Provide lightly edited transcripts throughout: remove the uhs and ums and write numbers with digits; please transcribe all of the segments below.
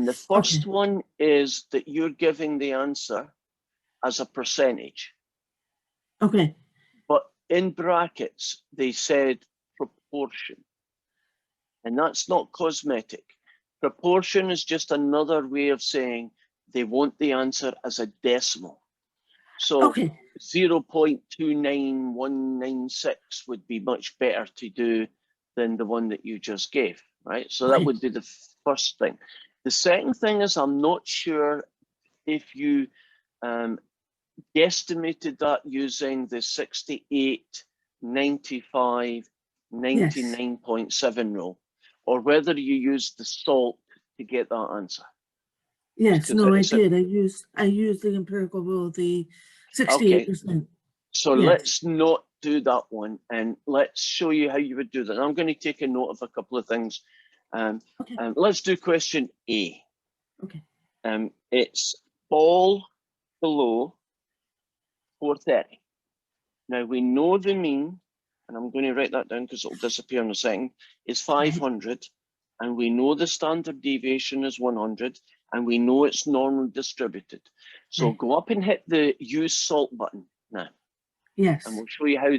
the first one is that you're giving the answer as a percentage. Okay. But in brackets, they said proportion. And that's not cosmetic. Proportion is just another way of saying they want the answer as a decimal. So 0.29196 would be much better to do than the one that you just gave, right? So that would be the first thing. The second thing is, I'm not sure if you guesstimated that using the 68, 95, 99.7 rule, or whether you used the salt to get that answer. Yes, no, I did. I used the empirical rule, the 68%. So let's not do that one, and let's show you how you would do that. I'm going to take a note of a couple of things. Let's do question A. Okay. It's fall below 430. Now we know the mean, and I'm going to write that down because it'll disappear in a second, is 500, and we know the standard deviation is 100, and we know it's normally distributed. So go up and hit the use salt button now. Yes. And we'll show you how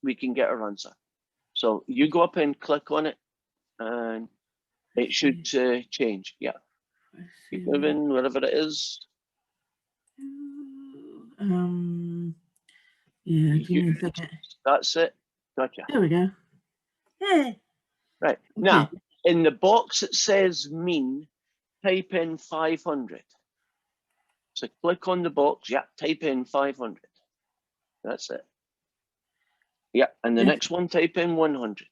we can get our answer. So you go up and click on it, and it should change. Yeah. Keep moving, wherever it is. Yeah, give me a second. That's it. Gotcha. There we go. Hey. Right. Now, in the box it says mean, type in 500. So click on the box, type in 500. That's it. Yeah, and the next one, type in 100.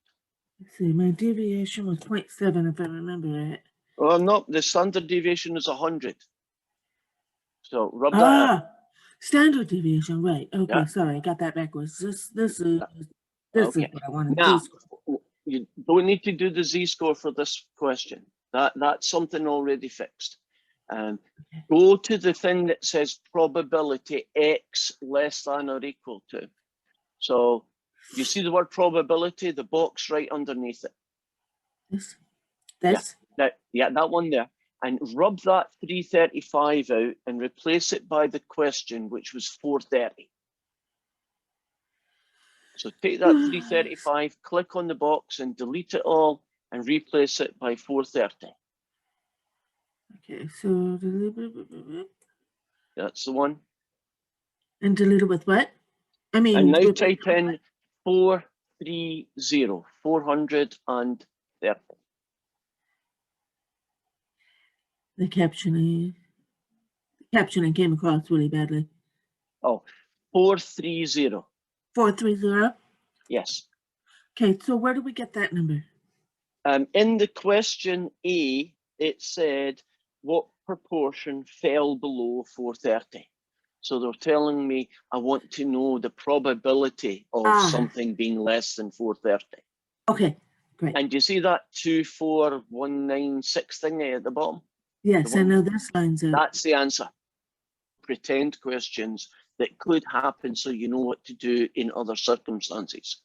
Let's see, my deviation was 0.7 if I remember right. Oh, no, the standard deviation is 100. So rub that out. Standard deviation, right. Okay, sorry, I got that backwards. This is what I wanted to do. You don't need to do the z-score for this question. That's something already fixed. Go to the thing that says probability x less than or equal to. So you see the word probability, the box right underneath it. This? Yeah, that one there. And rub that 335 out and replace it by the question, which was 430. So take that 335, click on the box and delete it all and replace it by 430. Okay, so that's the one. And delete it with what? I mean, and now type in 430, 430. The captioning came across really badly. Oh, 430. 430? Yes. Okay, so where do we get that number? In the question A, it said what proportion fell below 430. So they're telling me I want to know the probability of something being less than 430. Okay, great. And you see that 24196 thing at the bottom? Yes, I know this line's out. That's the answer. Pretend questions that could happen so you know what to do in other circumstances.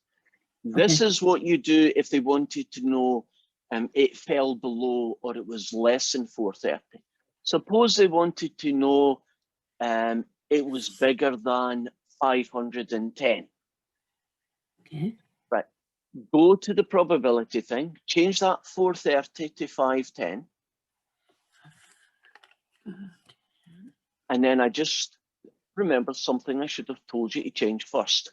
This is what you do if they wanted to know it fell below or it was less than 430. Suppose they wanted to know it was bigger than 510. Okay. Right. Go to the probability thing, change that 430 to 510. And then I just remember something I should have told you to change first.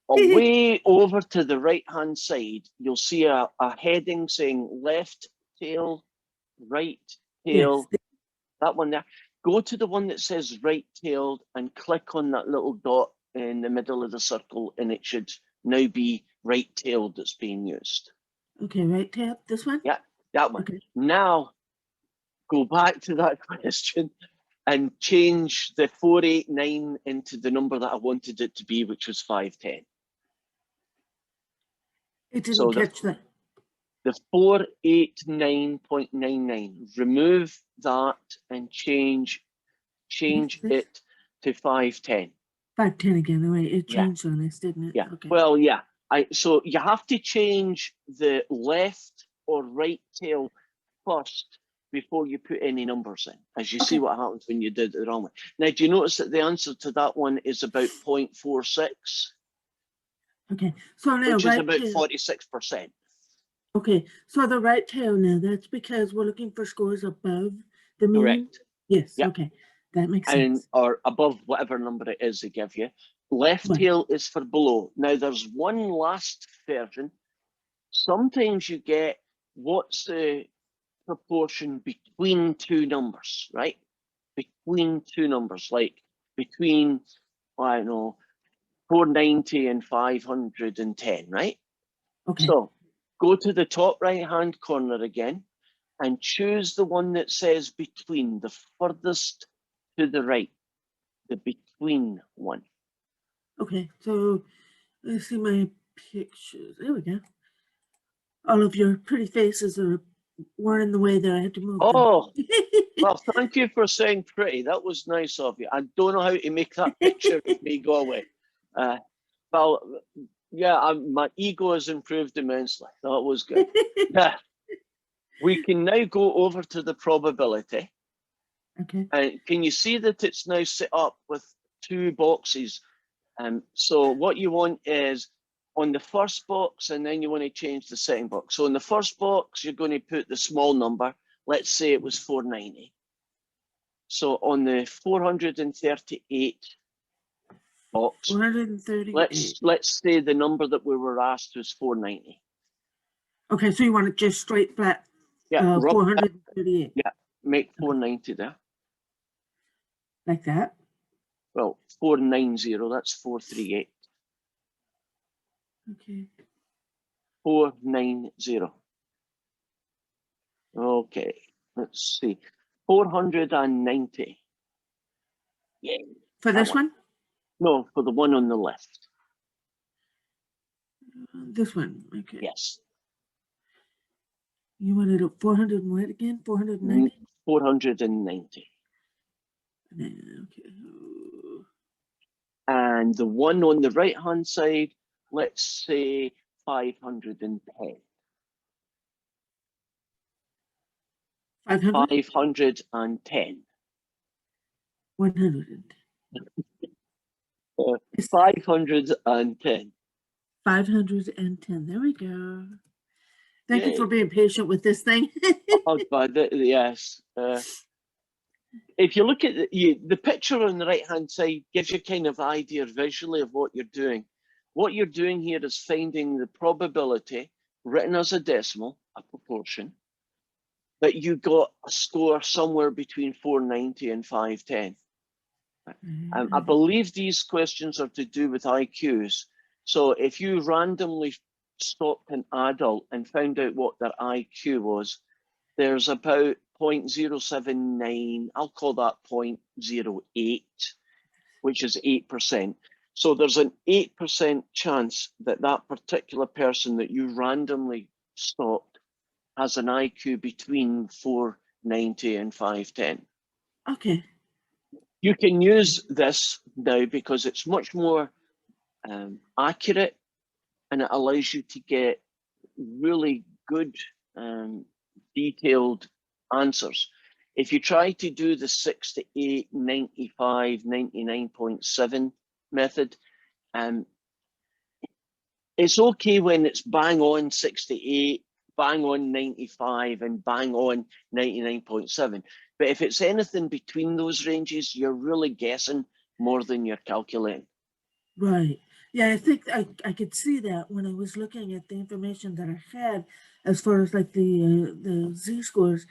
Way over to the right-hand side, you'll see a heading saying left tail, right tail, that one there. Go to the one that says right-tailed and click on that little dot in the middle of the circle, and it should now be right-tailed that's being used. Okay, right-tailed, this one? Yeah, that one. Okay. Now, go back to that question and change the 489 into the number that I wanted it to be, which was 510. It didn't catch that. The 489.99. Remove that and change it to 510. 510 again. Right, it changed on this, didn't it? Yeah. Okay. Well, yeah. So you have to change the left or right tail first before you put any numbers in, as you see Okay. what happens when you did it the wrong way. Now, do you notice that the answer to that one is about 0.46, Okay. So now which is right about tail. 46%? Okay. So the right tail now, that's because we're looking for scores above the mean? Correct. Yes. Yep. Okay. That makes And sense. or above whatever number it is they give you. Left Right. tail is for below. Now, there's one last version. Sometimes you get what's the proportion between two numbers, right? Between two numbers, like between, I don't know, 490 and 510, right? Okay. So go to the top right-hand corner again and choose the one that says between, the furthest to the right, the between one. Okay. So let's see my pictures. There we go. All of your pretty faces were in the way that I had to move them. Oh, well, thank you for saying pretty. That was nice of you. I don't know how to make that picture of me go away. Well, yeah, my ego has improved immensely. That was good. Yeah. We can now go over to the probability. Okay. And can you see that it's now set up with two boxes? So what you want is on the first box, and then you want to change the second box. So in the first box, you're going to put the small number. Let's say it was 490. So on the 438 box, 438. let's say the number that we were asked was 490. Okay, so you want it just straight flat? Yeah, 438. Yeah, make 490 there. Like that? Well, 490, that's 438. Okay. 490. Okay, let's see. 490. Yeah. For this one? No, for the one on the left. This one. Okay. Yes. You wanted a 400 and what again? 490? 490. Okay. And the one on the right-hand side, let's say 510. 500? 510. 110. 510. 510. There we go. Thank you for Yay. being patient with this thing. Oh, yes. If you look at the picture on the right-hand side gives you kind of idea visually of what you're doing. What you're doing here is finding the probability written as a decimal, a proportion, that you got a score somewhere between 490 and 510. I believe these questions are to do with IQs. So if you randomly stopped an adult and found out what their IQ was, there's about 0.079, I'll call that 0.08, which is 8%. So there's an 8% chance that that particular person that you randomly stopped has an IQ between 490 and 510. Okay. You can use this now because it's much more accurate, and it allows you to get really good detailed answers. If you try to do the 68, 95, 99.7 method, it's okay when it's bang on 68, bang on 95, and bang on 99.7. But if it's anything between those ranges, you're really guessing more than you're calculating. Right. Yeah, I think I could see that when I was looking at the information that I had as far as like the Z-scores.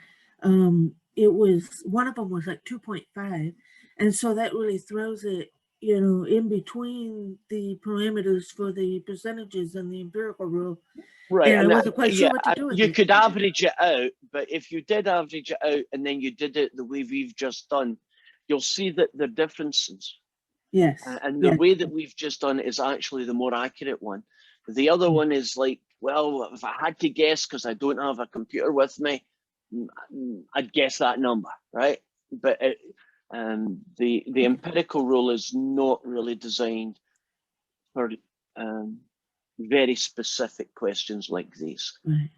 It was, one of them was like 2.5. And so that really throws it, in between the parameters for the percentages and the empirical rule. Right. And I wasn't quite sure what to do with you it. could average it out, but if you did average it out and then you did it the way we've just done, you'll see that the differences. Yes. And the way that we've just done is actually the more accurate one. The other one is like, well, if I had to guess, because I don't have a computer with me, I'd guess that number, right? But the empirical rule is not really designed for very specific questions like these. Right.